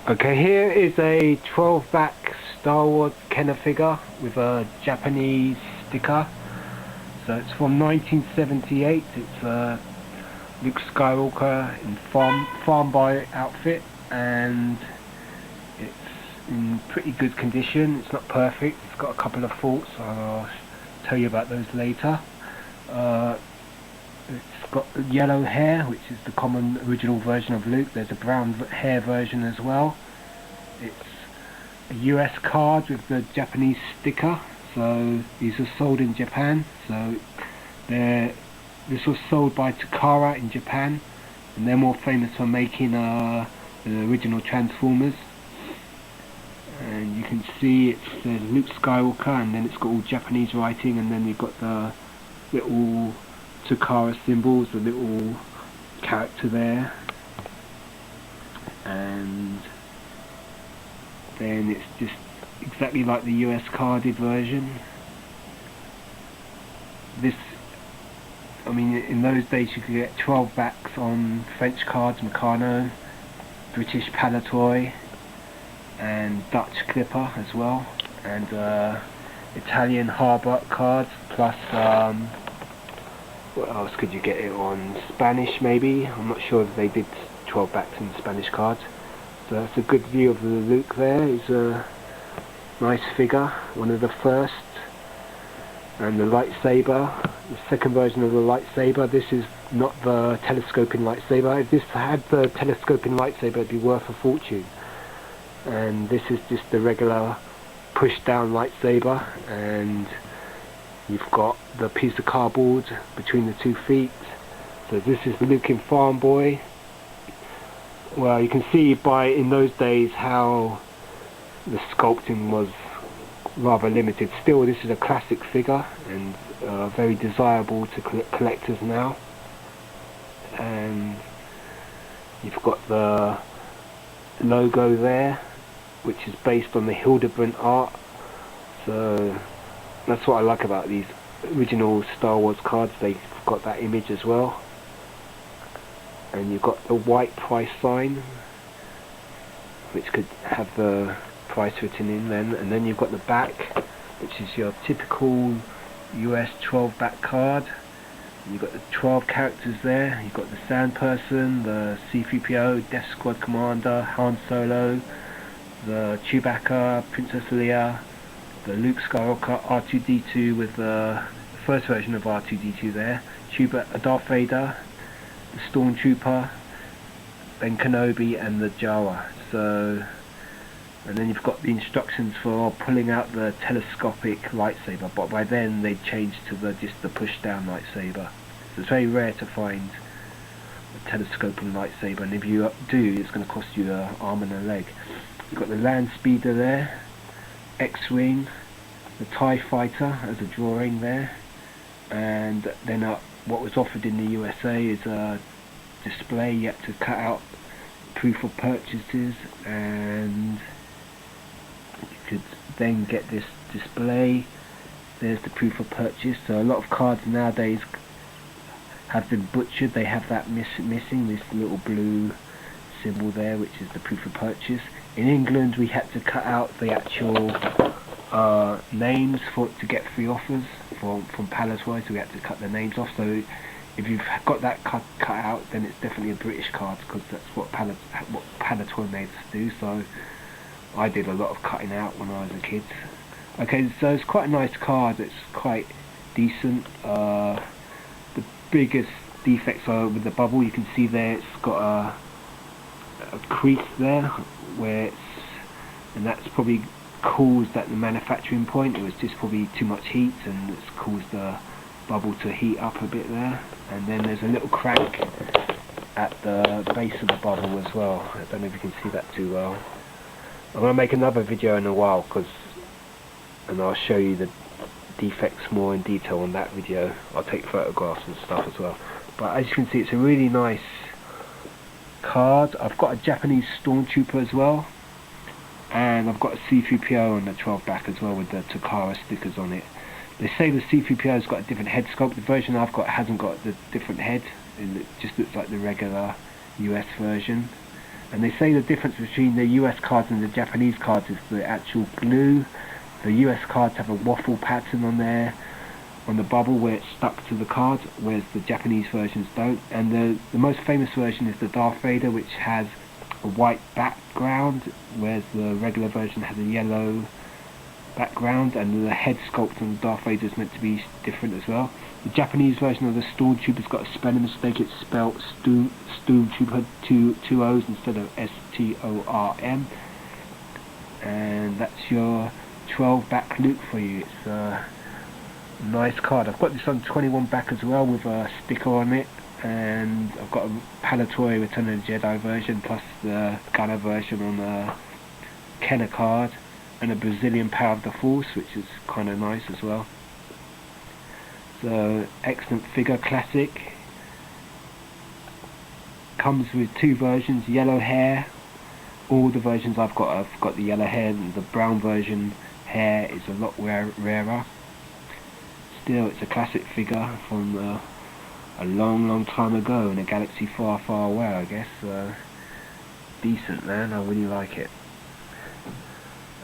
Okay, here is a 12-back Star Wars Kenner figure with a Japanese sticker. So it's from 1978. It's Luke Skywalker in farm boy outfit, and it's in pretty good condition. It's not perfect. It's got a couple of faults. I'll tell you about those later. It's got yellow hair, which is the common original version of Luke. There's a brown hair version as well. It's a US card with the Japanese sticker. So these are sold in Japan. So this was sold by Takara in Japan, and they're more famous for making the original Transformers. And you can see it says Luke Skywalker, and then it's got all Japanese writing, and then we've got the little Takara symbols, the little character there, and then it's just exactly like the US carded version. I mean, in those days you could get 12 backs on French cards, Meccano, British Palatoy, and Dutch Clipper as well, and Italian Hardback cards, plus what else could you get it on? Spanish maybe? I'm not sure if they did 12 backs in Spanish cards. So that's a good view of the Luke there. It's a nice figure, one of the first. And the lightsaber, the second version of the lightsaber. This is not the telescoping lightsaber. If this had the telescoping lightsaber, it'd be worth a fortune. And this is just the regular push down lightsaber, and you've got the piece of cardboard between the 2 feet. So this is Luke in Farm Boy. Well, you can see in those days how the sculpting was rather limited. Still, this is a classic figure and very desirable to collectors now. And you've got the logo there, which is based on the Hildebrandt art. So that's what I like about these original Star Wars cards. They've got that image as well. And you've got the white price sign, which could have the price written in then. And then you've got the back, which is your typical US 12-back card. And you've got the 12 characters there. You've got the Sand Person, the C-3PO, Death Squad Commander, Han Solo, the Chewbacca, Princess Leia, the Luke Skywalker, R2-D2 with the first version of R2-D2 there, Darth Vader, the Stormtrooper, Ben Kenobi, and the Jawa. So, and then you've got the instructions for pulling out the telescopic lightsaber, but by then they'd changed to just the push down lightsaber. So it's very rare to find a telescoping lightsaber, and if you do, it's going to cost you an arm and a leg. You've got the Land Speeder there, X-Wing, the TIE Fighter as a drawing there, and then what was offered in the USA is a display. You had to cut out proof of purchases, and you could then get this display. There's the proof of purchase. So a lot of cards nowadays have been butchered. They have that missing this little blue symbol there, which is the proof of purchase. In England, we had to cut out the actual names to get free offers from Palatoy, so we had to cut the names off. So if you've got that cut out, then it's definitely a British card, because that's what Palatoy made us do. So I did a lot of cutting out when I was a kid. Okay, so it's quite a nice card. It's quite decent. The biggest defects are with the bubble. You can see there it's got a crease there, and that's probably caused at the manufacturing point. It was just probably too much heat, and it's caused the bubble to heat up a bit there. And then there's a little crack at the base of the bubble as well. I don't know if you can see that too well. I'm going to make another video in a while, and I'll show you the defects more in detail on that video. I'll take photographs and stuff as well. But as you can see, it's a really nice card. I've got a Japanese Stormtrooper as well, and I've got a C-3PO on the 12-back as well with the Takara stickers on it. They say the C-3PO's got a different head sculpt. The version I've got hasn't got the different head. It just looks like the regular US version. And they say the difference between the US cards and the Japanese cards is the actual glue. The US cards have a waffle pattern on there, on the bubble where it's stuck to the card, whereas the Japanese versions don't. And the most famous version is the Darth Vader, which has a white background, whereas the regular version has a yellow background, and the head sculpt on Darth Vader is meant to be different as well. The Japanese version of the Stormtrooper's got a spelling mistake. It's spelled Stormtrooper, two O's instead of STORM. And that's your 12 back Luke for you. It's a nice card. I've got this on 21 back as well with a sticker on it, and I've got a Palatoy Return of the Jedi version plus the Gala version on the Kenner card, and a Brazilian Power of the Force, which is kind of nice as well. So excellent figure, classic. Comes with two versions, yellow hair. All the versions I've got the yellow hair, and the brown version hair is a lot rarer. Still, it's a classic figure from a long time ago in a galaxy far away, I guess. Decent, man, I really like it.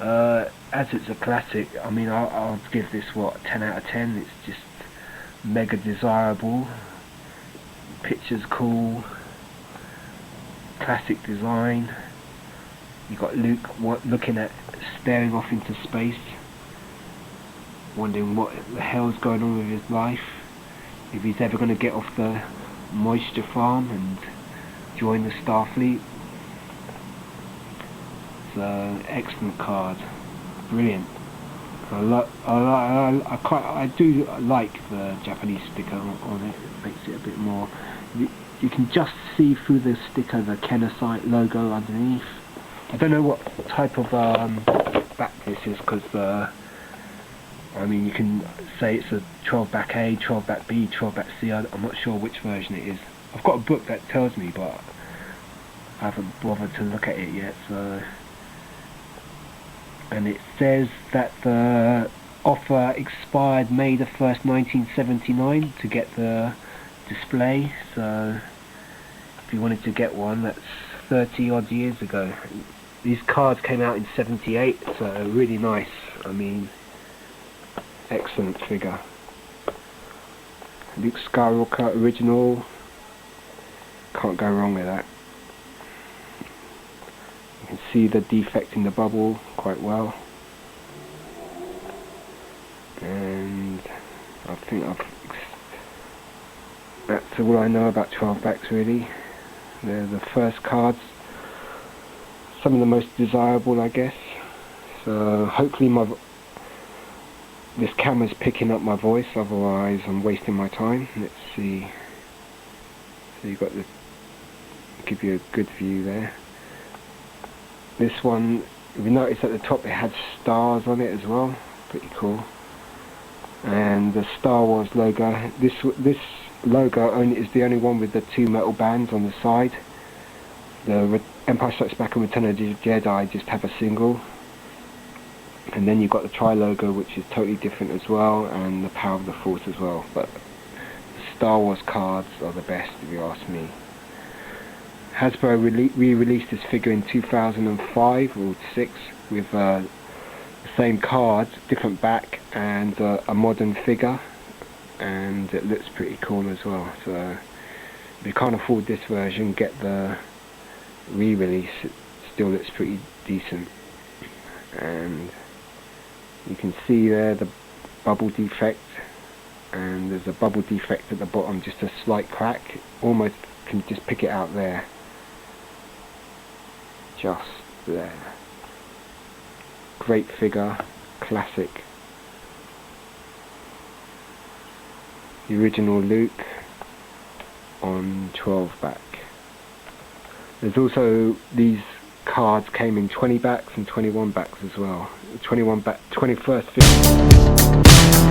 As it's a classic, I mean, I'll give this, what, 10 out of 10. It's just mega desirable. Picture's cool. Classic design. You got Luke staring off into space, wondering what the hell's going on with his life, if he's ever going to get off the moisture farm and join the Starfleet. So excellent card, brilliant. I do like the Japanese sticker on it. It makes it a bit more. You can just see through the sticker the Kenner logo underneath. I don't know what type of back this is, because I mean, you can say it's a 12 back A, 12 back B, 12 back C. I'm not sure which version it is. I've got a book that tells me, but I haven't bothered to look at it yet. So, and it says that the offer expired May the 1st, 1979 to get the display. So if you wanted to get one, that's 30 odd years ago. These cards came out in 78, so really nice. I mean, excellent figure. Luke Skywalker original. Can't go wrong with that. You can see the defect in the bubble quite well. And I think that's all I know about 12 backs really. They're the first cards. Some of the most desirable, I guess. So hopefully this camera's picking up my voice, otherwise I'm wasting my time. Let's see. So you've got give you a good view there. This one, if you notice at the top, it had stars on it as well. Pretty cool. And the Star Wars logo. This logo is the only one with the two metal bands on the side. The Empire Strikes Back and Return of the Jedi just have a single. And then you've got the tri-logo, which is totally different as well, and the Power of the Force as well. But the Star Wars cards are the best, if you ask me. Hasbro re-released this figure in 2005 or 6 with the same cards, different back, and a modern figure, and it looks pretty cool as well. So if you can't afford this version, get the re-release. It still looks pretty decent. And you can see there the bubble defect, and there's a bubble defect at the bottom, just a slight crack. Almost can just pick it out there, just there. Great figure, classic. The original Luke on 12 back. There's also, these cards came in 20 backs and 21 backs as well. 21 back, 21st figure.